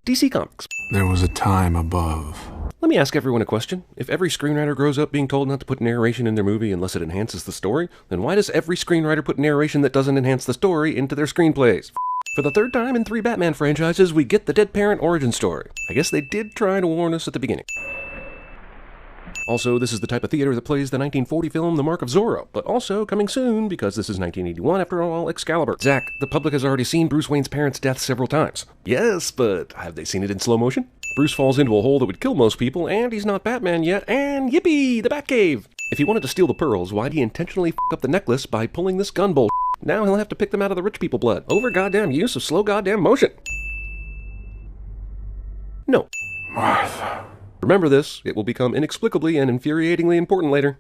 DC Comics. There was a time above. Let me ask everyone a question. If every screenwriter grows up being told not to put narration in their movie unless it enhances the story, then why does every screenwriter put narration that doesn't enhance the story into their screenplays? For the third time in 3 Batman franchises, we get the dead parent origin story. I guess they did try to warn us at the beginning. Also, this is the type of theater that plays the 1940 film The Mark of Zorro, but also coming soon, because this is 1981 after all, Excalibur. Zach, the public has already seen Bruce Wayne's parents' death several times. Yes, but have they seen it in slow motion? Bruce falls into a hole that would kill most people, and he's not Batman yet, and yippee, the Batcave! If he wanted to steal the pearls, why'd he intentionally f*** up the necklace by pulling this gun bull? Now he'll have to pick them out of the rich people blood. Over goddamn use of slow goddamn motion. No. Martha. Remember this, it will become inexplicably and infuriatingly important later.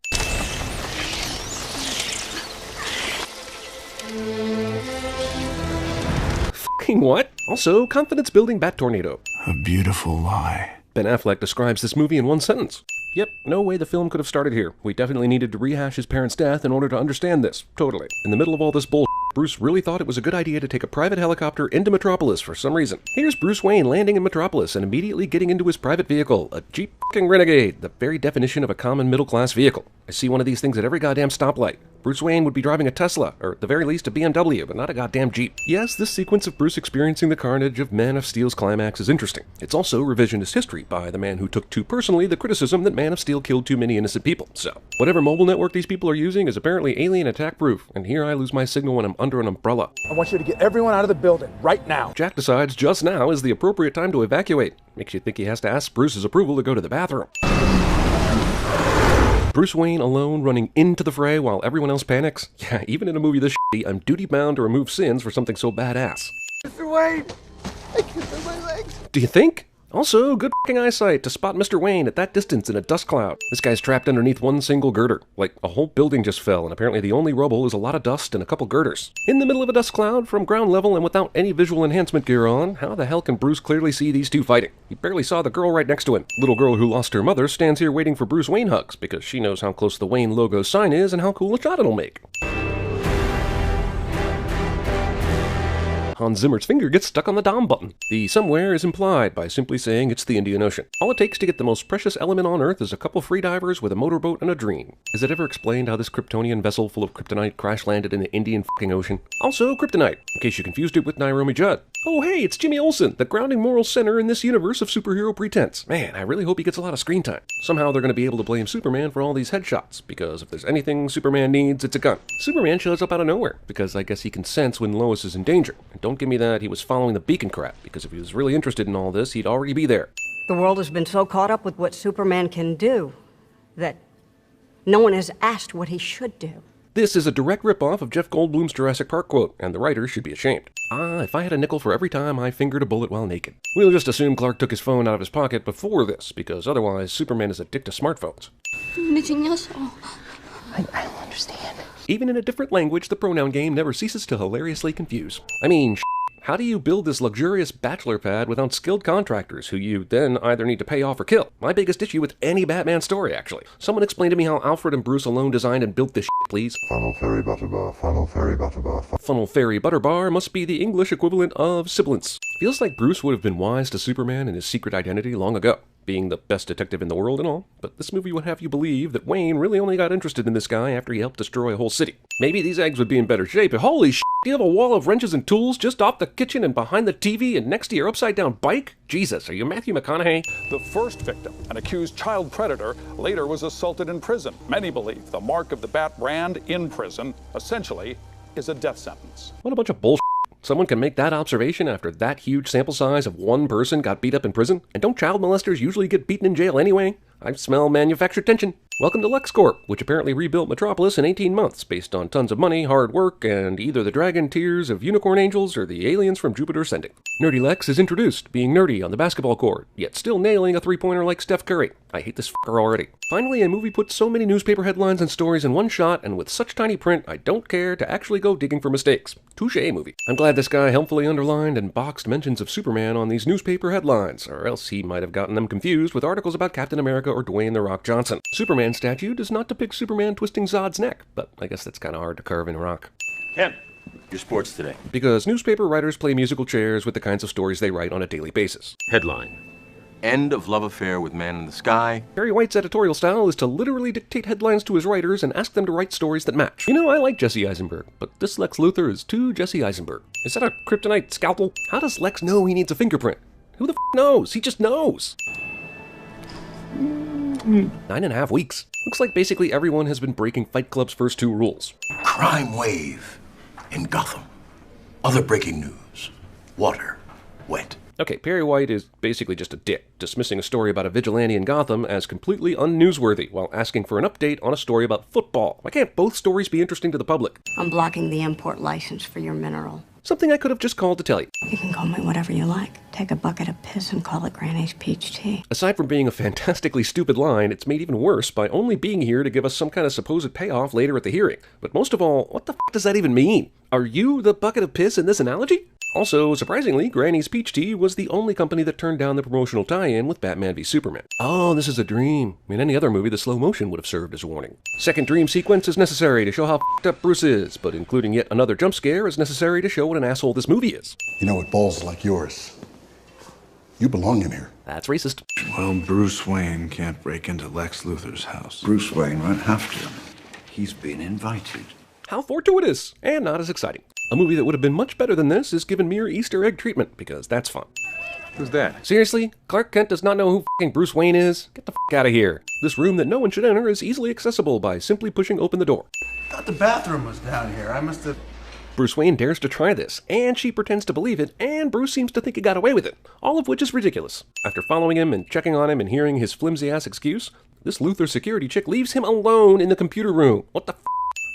Fucking what? Also, confidence-building Bat Tornado. A beautiful lie. Ben Affleck describes this movie in one sentence. Yep, no way the film could have started here. We definitely needed to rehash his parents' death in order to understand this. Totally. In the middle of all this bull, Bruce really thought it was a good idea to take a private helicopter into Metropolis for some reason. Here's Bruce Wayne landing in Metropolis and immediately getting into his private vehicle, a Jeep f***ing Renegade, the very definition of a common middle-class vehicle. I see one of these things at every goddamn stoplight. Bruce Wayne would be driving a Tesla, or at the very least a BMW, but not a goddamn Jeep. Yes, this sequence of Bruce experiencing the carnage of Man of Steel's climax is interesting. It's also revisionist history by the man who took too personally the criticism that Man of Steel killed too many innocent people. So, whatever mobile network these people are using is apparently alien attack proof, and here I lose my signal when I'm under an umbrella. I want you to get everyone out of the building, right now. Jack decides just now is the appropriate time to evacuate. Makes you think he has to ask Bruce's approval to go to the bathroom. Bruce Wayne alone running into the fray while everyone else panics? Yeah, even in a movie this shitty, I'm duty-bound to remove sins for something so badass. Mr. Wayne! I can't feel my legs. Do you think? Also, good f***ing eyesight to spot Mr. Wayne at that distance in a dust cloud. This guy's trapped underneath one single girder. Like, a whole building just fell, and apparently the only rubble is a lot of dust and a couple girders. In the middle of a dust cloud, from ground level and without any visual enhancement gear on, how the hell can Bruce clearly see these two fighting? He barely saw the girl right next to him. Little girl who lost her mother stands here waiting for Bruce Wayne hugs, because she knows how close the Wayne logo sign is and how cool a shot it'll make. Hans Zimmer's finger gets stuck on the Dom button. The somewhere is implied by simply saying it's the Indian Ocean. All it takes to get the most precious element on Earth is a couple freedivers with a motorboat and a dream. Is it ever explained how this Kryptonian vessel full of kryptonite crash-landed in the Indian fucking Ocean? Also, kryptonite, in case you confused it with Naomi Judd. Oh hey, it's Jimmy Olsen, the grounding moral center in this universe of superhero pretense. Man, I really hope he gets a lot of screen time. Somehow they're going to be able to blame Superman for all these headshots, because if there's anything Superman needs, it's a gun. Superman shows up out of nowhere, because I guess he can sense when Lois is in danger. And don't give me that he was following the beacon crap, because if he was really interested in all this, he'd already be there. The world has been so caught up with what Superman can do that no one has asked what he should do. This is a direct ripoff of Jeff Goldblum's Jurassic Park quote, and the writer should be ashamed. Ah, if I had a nickel for every time I fingered a bullet while naked. We'll just assume Clark took his phone out of his pocket before this, because otherwise Superman is addicted to smartphones. I don't understand. Even in a different language, the pronoun game never ceases to hilariously confuse. I mean, how do you build this luxurious bachelor pad without skilled contractors who you then either need to pay off or kill? My biggest issue with any Batman story, actually. Someone explain to me how Alfred and Bruce alone designed and built this shit, please. Funnel Fairy Butter Bar, Funnel Fairy Butter Bar. Funnel Fairy Butter Bar must be the English equivalent of sibilance. Feels like Bruce would have been wise to Superman and his secret identity long ago, being the best detective in the world and all, but this movie would have you believe that Wayne really only got interested in this guy after he helped destroy a whole city. Maybe these eggs would be in better shape, but holy shit, do you have a wall of wrenches and tools just off the kitchen and behind the TV and next to your upside-down bike? Jesus, are you Matthew McConaughey? The first victim, an accused child predator, later was assaulted in prison. Many believe the mark of the Bat brand in prison, essentially, is a death sentence. What a bunch of bullshit. Someone can make that observation after that huge sample size of one person got beat up in prison? And don't child molesters usually get beaten in jail anyway? I smell manufactured tension. Welcome to LexCorp, which apparently rebuilt Metropolis in 18 months based on tons of money, hard work, and either the dragon tears of unicorn angels or the aliens from Jupiter ascending. Nerdy Lex is introduced, being nerdy on the basketball court, yet still nailing a three-pointer like Steph Curry. I hate this fucker already. Finally, a movie puts so many newspaper headlines and stories in one shot, and with such tiny print, I don't care to actually go digging for mistakes. Touché, movie. I'm glad this guy helpfully underlined and boxed mentions of Superman on these newspaper headlines, or else he might have gotten them confused with articles about Captain America or Dwayne The Rock Johnson. Superman's statue does not depict Superman twisting Zod's neck, but I guess that's kind of hard to carve in rock. Ken, Your sports today. Because newspaper writers play musical chairs with the kinds of stories they write on a daily basis. Headline. End of love affair with man in the sky. Perry White's editorial style is to literally dictate headlines to his writers and ask them to write stories that match. You know, I like Jesse Eisenberg, but this Lex Luthor is too Jesse Eisenberg. Is that a kryptonite scalpel? How does Lex know he needs a fingerprint? Who the f knows? He just knows. 9.5 weeks. Looks like basically everyone has been breaking Fight Club's first 2 rules. Crime wave in Gotham. Other breaking news. Water. Wet. Okay, Perry White is basically just a dick, dismissing a story about a vigilante in Gotham as completely unnewsworthy while asking for an update on a story about football. Why can't both stories be interesting to the public? I'm blocking the import license for your mineral. Something I could have just called to tell you. You can call me whatever you like. Take a bucket of piss and call it Granny's peach tea. Aside from being a fantastically stupid line, it's made even worse by only being here to give us some kind of supposed payoff later at the hearing. But most of all, what the f does that even mean? Are you the bucket of piss in this analogy? Also, surprisingly, Granny's Peach Tea was the only company that turned down the promotional tie-in with Batman v Superman. Oh, this is a dream. In any other movie, the slow motion would have served as a warning. Second dream sequence is necessary to show how f***ed up Bruce is, but including yet another jump scare is necessary to show what an asshole this movie is. You know, with balls like yours, you belong in here. That's racist. Well, Bruce Wayne can't break into Lex Luthor's house. Bruce Wayne won't have to. He's been invited. How fortuitous, and not as exciting. A movie that would have been much better than this is given mere Easter egg treatment, because that's fun. Who's that? Seriously? Clark Kent does not know who f***ing Bruce Wayne is? Get the f*** out of here. This room that no one should enter is easily accessible by simply pushing open the door. I thought the bathroom was down here. I must have... Bruce Wayne dares to try this, and she pretends to believe it, and Bruce seems to think he got away with it, all of which is ridiculous. After following him and checking on him and hearing his flimsy-ass excuse, this Luthor security chick leaves him alone in the computer room. What the f***?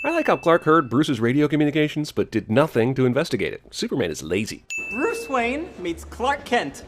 I like how Clark heard Bruce's radio communications, but did nothing to investigate it. Superman is lazy. Bruce Wayne meets Clark Kent.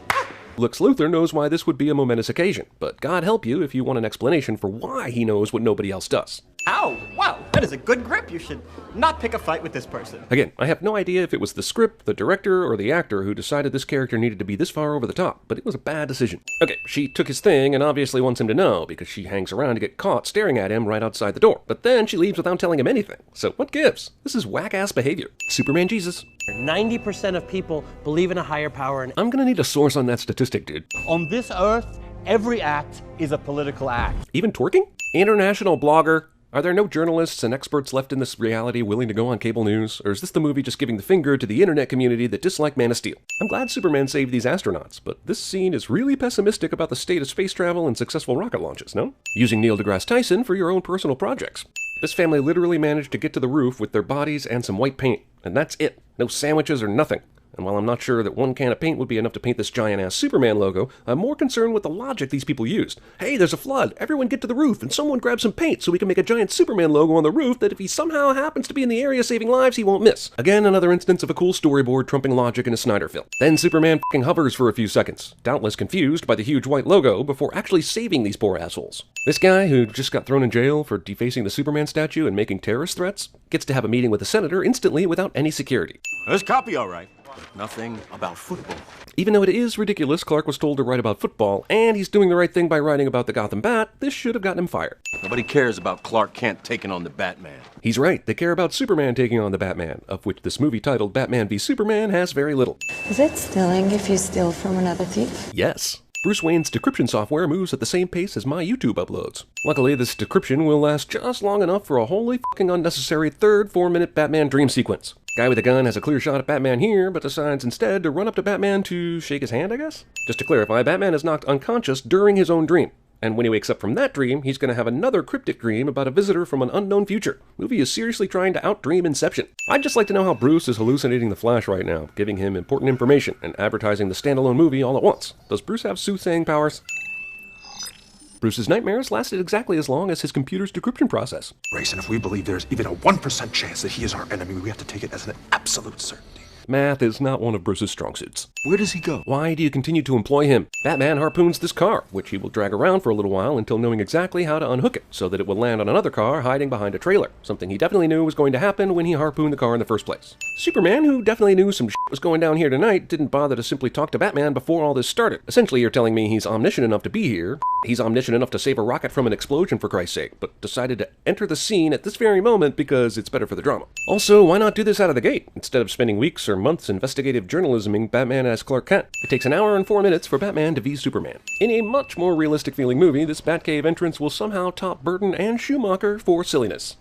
Lex Luthor knows why this would be a momentous occasion, but God help you if you want an explanation for why he knows what nobody else does. Ow! Wow, that is a good grip. You should not pick a fight with this person. Again, I have no idea if it was the script, the director, or the actor who decided this character needed to be this far over the top, but it was a bad decision. Okay, she took his thing and obviously wants him to know, because she hangs around to get caught staring at him right outside the door. But then she leaves without telling him anything. So what gives? This is whack-ass behavior. Superman Jesus. 90% of people believe in a higher power. And I'm gonna need a source on that statistic, dude. on this earth, every act is a political act. Even twerking? International blogger. Are there no journalists and experts left in this reality willing to go on cable news? Or is this the movie just giving the finger to the internet community that dislike Man of Steel? I'm glad Superman saved these astronauts, but this scene is really pessimistic about the state of space travel and successful rocket launches, no? Using Neil deGrasse Tyson for your own personal projects. This family literally managed to get to the roof with their bodies and some white paint, and that's it. No sandwiches or nothing. And while I'm not sure that one can of paint would be enough to paint this giant-ass Superman logo, I'm more concerned with the logic these people used. Hey, there's a flood. Everyone get to the roof, and someone grab some paint so we can make a giant Superman logo on the roof that if he somehow happens to be in the area saving lives, he won't miss. Again, another instance of a cool storyboard trumping logic in a Snyder film. Then Superman f***ing hovers for a few seconds, doubtless confused by the huge white logo, before actually saving these poor assholes. This guy, who just got thrown in jail for defacing the Superman statue and making terrorist threats, gets to have a meeting with the senator instantly without any security. There's copy, all right. Nothing about football. Even though it is ridiculous Clark was told to write about football, and he's doing the right thing by writing about the Gotham Bat, this should have gotten him fired. Nobody cares about Clark Kent taking on the Batman. He's right, they care about Superman taking on the Batman, of which this movie titled Batman v Superman has very little. Is it stealing if you steal from another thief? Yes. Bruce Wayne's decryption software moves at the same pace as my YouTube uploads. Luckily, this decryption will last just long enough for a wholly fucking unnecessary third 4-minute Batman dream sequence. Guy with a gun has a clear shot at Batman here, but decides instead to run up to Batman to shake his hand, I guess? Just to clarify, Batman is knocked unconscious during his own dream. And when he wakes up from that dream, he's going to have another cryptic dream about a visitor from an unknown future. Movie is seriously trying to outdream Inception. I'd just like to know how Bruce is hallucinating the Flash right now, giving him important information and advertising the standalone movie all at once. Does Bruce have soothsaying powers? Bruce's nightmares lasted exactly as long as his computer's decryption process. Grayson, if we believe there's even a 1% chance that he is our enemy, we have to take it as an absolute certainty. Math is not one of Bruce's strong suits. Where does he go? Why do you continue to employ him? Batman harpoons this car, which he will drag around for a little while until knowing exactly how to unhook it, so that it will land on another car hiding behind a trailer, something he definitely knew was going to happen when he harpooned the car in the first place. Superman, who definitely knew some shit was going down here tonight, didn't bother to simply talk to Batman before all this started. Essentially, you're telling me he's omniscient enough to be here, he's omniscient enough to save a rocket from an explosion for Christ's sake, but decided to enter the scene at this very moment because it's better for the drama. Also, why not do this out of the gate, instead of spending weeks or months investigative journalisming Batman as Clark Kent? It takes an hour and 4 minutes for Batman to v Superman. In a much more realistic feeling movie, this Batcave entrance will somehow top Burton and Schumacher for silliness.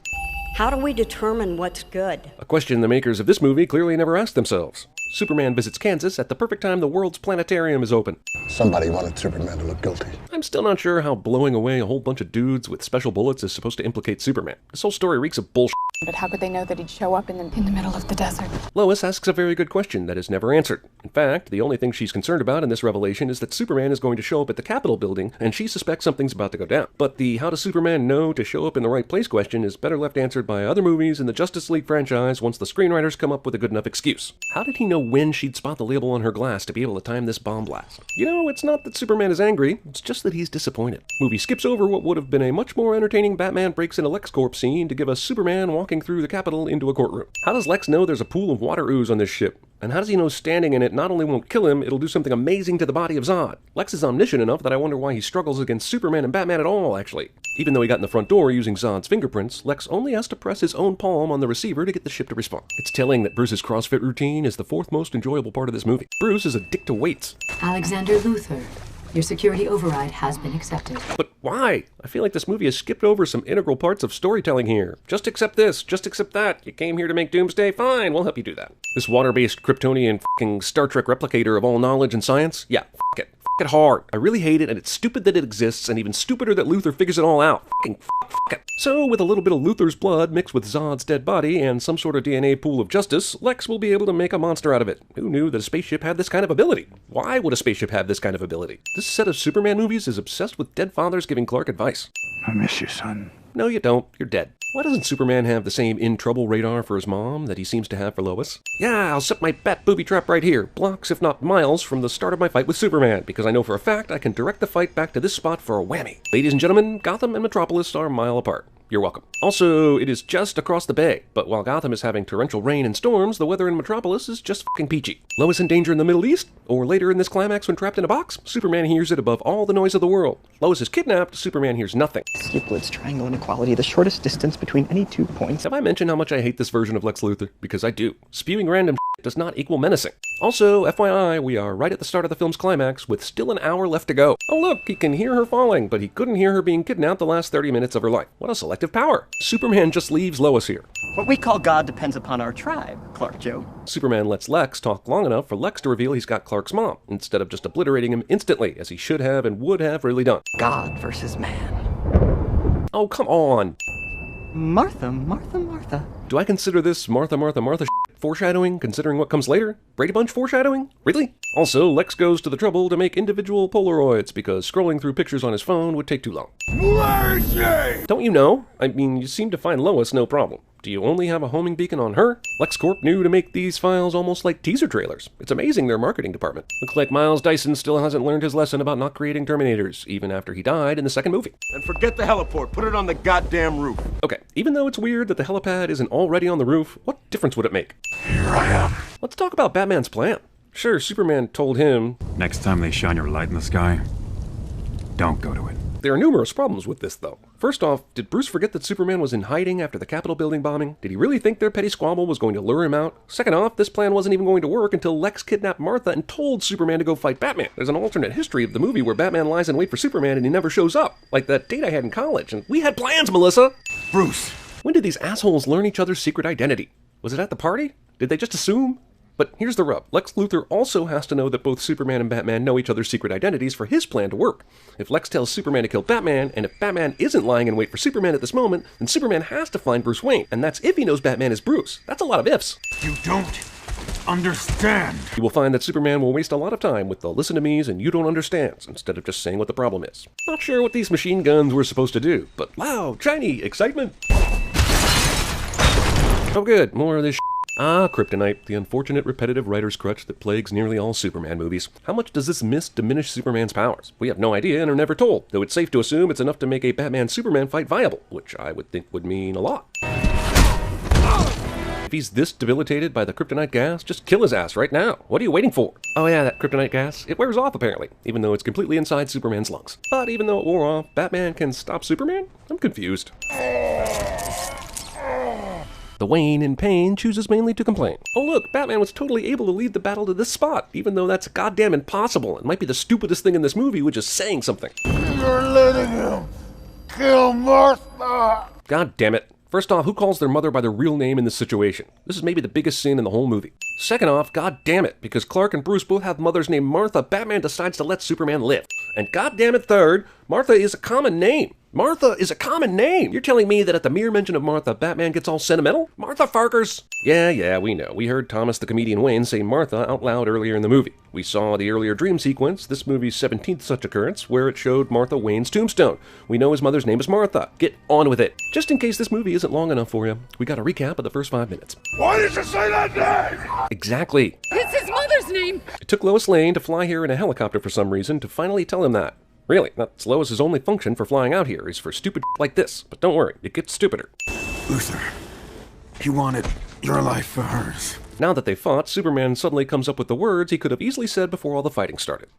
How do we determine what's good? A question the makers of this movie clearly never asked themselves. Superman visits Kansas at the perfect time the world's planetarium is open. Somebody wanted Superman to look guilty. I'm still not sure how blowing away a whole bunch of dudes with special bullets is supposed to implicate Superman. This whole story reeks of bullshit. But how could they know that he'd show up in the middle of the desert? Lois asks a very good question that is never answered. In fact, the only thing she's concerned about in this revelation is that Superman is going to show up at the Capitol building, and she suspects something's about to go down. But the how does Superman know to show up in the right place question is better left answered by other movies in the Justice League franchise once the screenwriters come up with a good enough excuse. How did he know when she'd spot the label on her glass to be able to time this bomb blast? You know, it's not that Superman is angry, it's just that he's disappointed. Movie skips over what would have been a much more entertaining Batman breaks into LexCorp scene to give us Superman walking through the Capitol into a courtroom. How does Lex know there's a pool of water ooze on this ship? And how does he know standing in it not only won't kill him, it'll do something amazing to the body of Zod? Lex is omniscient enough that I wonder why he struggles against Superman and Batman at all, actually. Even though he got in the front door using Zod's fingerprints, Lex only has to press his own palm on the receiver to get the ship to respond. It's telling that Bruce's CrossFit routine is the fourth most enjoyable part of this movie. Bruce is a dick to weights. Alexander Luthor, your security override has been accepted. But why? I feel like this movie has skipped over some integral parts of storytelling here. Just accept this, just accept that. You came here to make Doomsday? Fine, we'll help you do that. This water-based Kryptonian f***ing Star Trek replicator of all knowledge and science? Yeah, f*** it. F*** it hard. I really hate it, and it's stupid that it exists, and even stupider that Luthor figures it all out. F***ing f*** it. So, with a little bit of Luthor's blood mixed with Zod's dead body and some sort of DNA pool of justice, Lex will be able to make a monster out of it. Who knew that a spaceship had this kind of ability? Why would a spaceship have this kind of ability? This set of Superman movies is obsessed with dead fathers giving Clark advice. I miss you, son. No, you don't. You're dead. Why doesn't Superman have the same in-trouble radar for his mom that he seems to have for Lois? Yeah, I'll set my bat booby trap right here, blocks if not miles from the start of my fight with Superman, because I know for a fact I can direct the fight back to this spot for a whammy. Ladies and gentlemen, Gotham and Metropolis are a mile apart. You're welcome. Also, it is just across the bay, but while Gotham is having torrential rain and storms, the weather in Metropolis is just fucking peachy. Lois in danger in the Middle East? Or later in this climax when trapped in a box? Superman hears it above all the noise of the world. Lois is kidnapped, Superman hears nothing. Euclid's triangle inequality, the shortest distance between any 2 points. Have I mentioned how much I hate this version of Lex Luthor? Because I do. Spewing random does not equal menacing. Also, FYI, we are right at the start of the film's climax with still an hour left to go. Oh look, he can hear her falling, but he couldn't hear her being kidnapped the last 30 minutes of her life. What a selective power. Superman just leaves Lois here. What we call God depends upon our tribe, Clark Joe. Superman lets Lex talk long enough for Lex to reveal he's got Clark's mom, instead of just obliterating him instantly, as he should have and would have really done. God versus man. Oh, come on. Martha, Martha, Martha. Do I consider this Martha, Martha, Martha foreshadowing, considering what comes later? Brady Bunch foreshadowing? Really? Also, Lex goes to the trouble to make individual Polaroids because scrolling through pictures on his phone would take too long. Mercy! Don't you know? I mean, you seem to find Lois no problem. Do you only have a homing beacon on her? LexCorp knew to make these files almost like teaser trailers. It's amazing their marketing department. Looks like Miles Dyson still hasn't learned his lesson about not creating Terminators, even after he died in the second movie. And forget the heliport, put it on the goddamn roof. Okay, even though it's weird that the helipad isn't already on the roof, what difference would it make? Here I am. Let's talk about Batman's plan. Sure, Superman told him, next time they shine your light in the sky, don't go to it. There are numerous problems with this, though. First off, did Bruce forget that Superman was in hiding after the Capitol building bombing? Did he really think their petty squabble was going to lure him out? Second off, this plan wasn't even going to work until Lex kidnapped Martha and told Superman to go fight Batman. There's an alternate history of the movie where Batman lies in wait for Superman and he never shows up. Like that date I had in college, and we had plans, Melissa! Bruce! When did these assholes learn each other's secret identity? Was it at the party? Did they just assume? But here's the rub. Lex Luthor also has to know that both Superman and Batman know each other's secret identities for his plan to work. If Lex tells Superman to kill Batman, and if Batman isn't lying in wait for Superman at this moment, then Superman has to find Bruce Wayne, and that's if he knows Batman is Bruce. That's a lot of ifs. You don't understand. You will find that Superman will waste a lot of time with the listen to me's and you don't understands, instead of just saying what the problem is. Not sure what these machine guns were supposed to do, but wow, shiny, excitement. Oh good, more of this shit. Ah, kryptonite, the unfortunate repetitive writer's crutch that plagues nearly all Superman movies. How much does this mist diminish Superman's powers? We have no idea and are never told, though it's safe to assume it's enough to make a Batman-Superman fight viable, which I would think would mean a lot. If he's this debilitated by the kryptonite gas, just kill his ass right now. What are you waiting for? Oh yeah, that kryptonite gas, it wears off apparently, even though it's completely inside Superman's lungs. But even though it wore off, Batman can stop Superman? I'm confused. The Wayne, in pain, chooses mainly to complain. Oh look, Batman was totally able to lead the battle to this spot, even though that's goddamn impossible. It might be the stupidest thing in this movie, which is saying something. You're letting him kill Martha! God damn it. First off, who calls their mother by their real name in this situation? This is maybe the biggest sin in the whole movie. Second off, god damn it, because Clark and Bruce both have mothers named Martha, Batman decides to let Superman live. And god damn it, third, Martha is a common name. Martha is a common name. You're telling me that at the mere mention of Martha, Batman gets all sentimental? Martha Farkers! Yeah, we know. We heard Thomas the comedian Wayne say Martha out loud earlier in the movie. We saw the earlier dream sequence, this movie's 17th such occurrence, where it showed Martha Wayne's tombstone. We know his mother's name is Martha. Get on with it. Just in case this movie isn't long enough for you, we got a recap of the first 5 minutes. Why did you say that name? Exactly. It's his mother's name! It took Lois Lane to fly here in a helicopter for some reason to finally tell him that. Really, that's Lois's only function for flying out here is for stupid like this. But don't worry, it gets stupider. Luthor, he wanted your life for hers. Now that they fought, Superman suddenly comes up with the words he could have easily said before all the fighting started.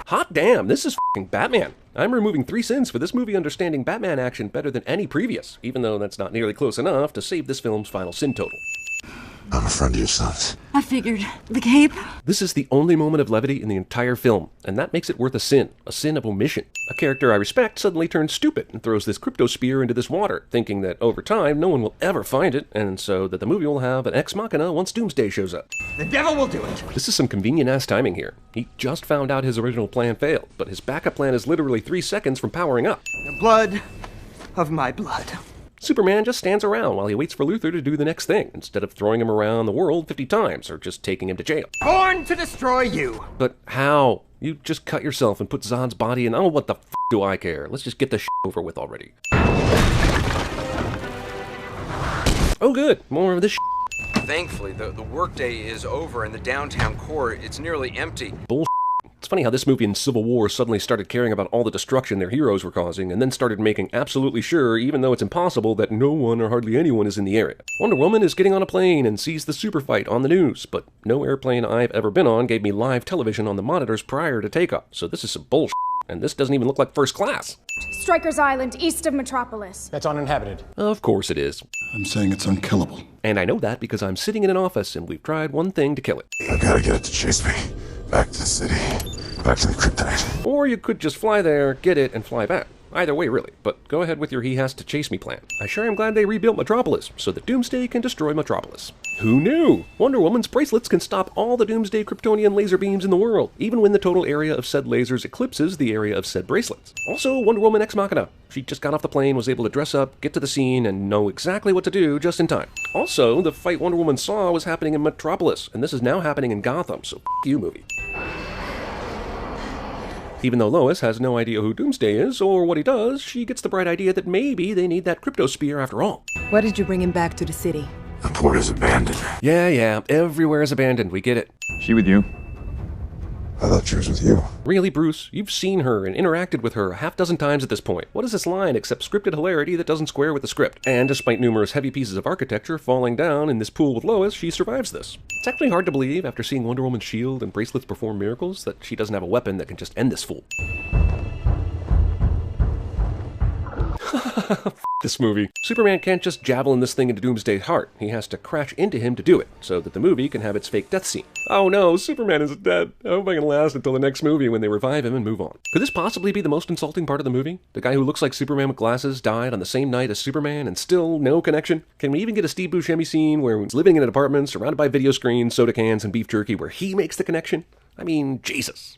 Hot damn, this is f***ing Batman. I'm removing 3 sins for this movie understanding Batman action better than any previous, even though that's not nearly close enough to save this film's final sin total. I'm a friend of your son's. I figured. The cape? This is the only moment of levity in the entire film, and that makes it worth a sin of omission. A character I respect suddenly turns stupid and throws this crypto spear into this water, thinking that over time no one will ever find it, and so that the movie will have an ex machina once Doomsday shows up. The devil will do it. This is some convenient-ass timing here. He just found out his original plan failed, but his backup plan is literally 3 seconds from powering up. The blood of my blood. Superman just stands around while he waits for Luthor to do the next thing, instead of throwing him around the world 50 times, or just taking him to jail. Born to destroy you. But how? You just cut yourself and put Zod's body in. Oh, what the f*** do I care? Let's just get this over with already. Oh good, more of this Thankfully, the workday is over and the downtown core, it's nearly empty. Bullshit. It's funny how this movie in Civil War suddenly started caring about all the destruction their heroes were causing, and then started making absolutely sure, even though it's impossible, that no one or hardly anyone is in the area. Wonder Woman is getting on a plane and sees the super fight on the news, but no airplane I've ever been on gave me live television on the monitors prior to takeoff, so this is some bullshit, and this doesn't even look like first class. Stryker's Island, east of Metropolis. That's uninhabited. Of course it is. I'm saying it's unkillable. And I know that because I'm sitting in an office and we've tried one thing to kill it. I gotta get it to chase me. Back to the city. Back to the kryptonite. Or you could just fly there, get it, and fly back. Either way, really, but go ahead with your he has to chase me plan. I sure am glad they rebuilt Metropolis, so that Doomsday can destroy Metropolis. Who knew? Wonder Woman's bracelets can stop all the Doomsday Kryptonian laser beams in the world, even when the total area of said lasers eclipses the area of said bracelets. Also, Wonder Woman Ex Machina. She just got off the plane, was able to dress up, get to the scene, and know exactly what to do just in time. Also, the fight Wonder Woman saw was happening in Metropolis, and this is now happening in Gotham, so f*** you, movie. Even though Lois has no idea who Doomsday is or what he does, she gets the bright idea that maybe they need that crypto spear after all. Why did you bring him back to the city? The port is abandoned. Yeah, everywhere is abandoned, we get it. She with you? I thought she was with you. Really, Bruce? You've seen her and interacted with her a half-dozen times at this point. What is this line except scripted hilarity that doesn't square with the script? And despite numerous heavy pieces of architecture falling down in this pool with Lois, she survives this. It's actually hard to believe, after seeing Wonder Woman's shield and bracelets perform miracles, that she doesn't have a weapon that can just end this fool. F*** this movie. Superman can't just javelin this thing into Doomsday's heart. He has to crash into him to do it, so that the movie can have its fake death scene. Oh no, Superman is dead. I hope I can last until the next movie when they revive him and move on. Could this possibly be the most insulting part of the movie? The guy who looks like Superman with glasses died on the same night as Superman and still no connection? Can we even get a Steve Buscemi scene where he's living in an apartment surrounded by video screens, soda cans, and beef jerky where he makes the connection? I mean, Jesus.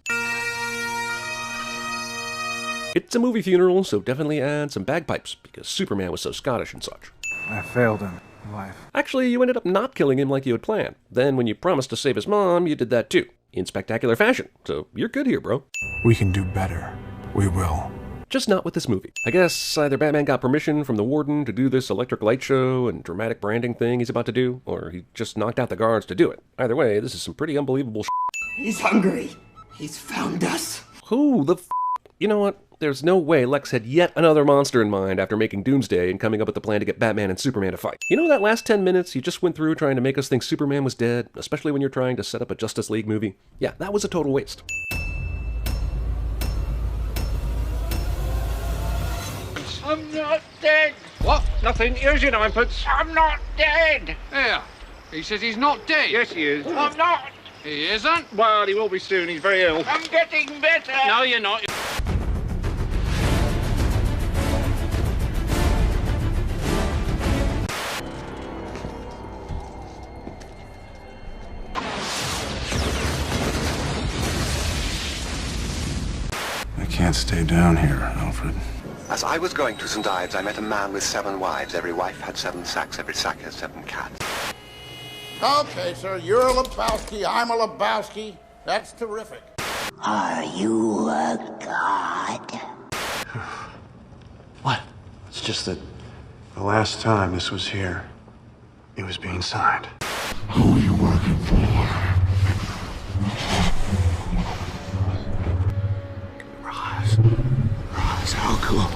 It's a movie funeral, so definitely add some bagpipes, because Superman was so Scottish and such. I failed him in life. Actually, you ended up not killing him like you had planned. Then when you promised to save his mom, you did that too, in spectacular fashion. So you're good here, bro. We can do better. We will. Just not with this movie. I guess either Batman got permission from the warden to do this electric light show and dramatic branding thing he's about to do, or he just knocked out the guards to do it. Either way, this is some pretty unbelievable He's hungry. He's found us. Who the f? You know what? There's no way Lex had yet another monster in mind after making Doomsday and coming up with the plan to get Batman and Superman to fight. You know that last 10 minutes you just went through trying to make us think Superman was dead, especially when you're trying to set up a Justice League movie? Yeah, that was a total waste. I'm not dead. What? Nothing. Here's your ninepence. I'm not dead. Here. He says he's not dead. Yes, he is. I'm not. He isn't? Well, he will be soon. He's very ill. I'm getting better. No, you're not. I can't stay down here, Alfred. As I was going to St. Ives, I met a man with 7 wives. Every wife had 7 sacks. Every sack has 7 cats. Okay, sir, you're a Lebowski, I'm a Lebowski. That's terrific. Are you a god? What? It's just that the last time this was here, it was being signed. Who are you working for?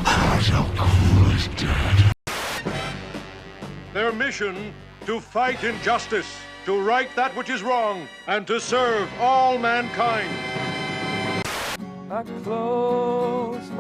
Ra's al Ghul is dead. Their mission: to fight injustice, to right that which is wrong, and to serve all mankind. I close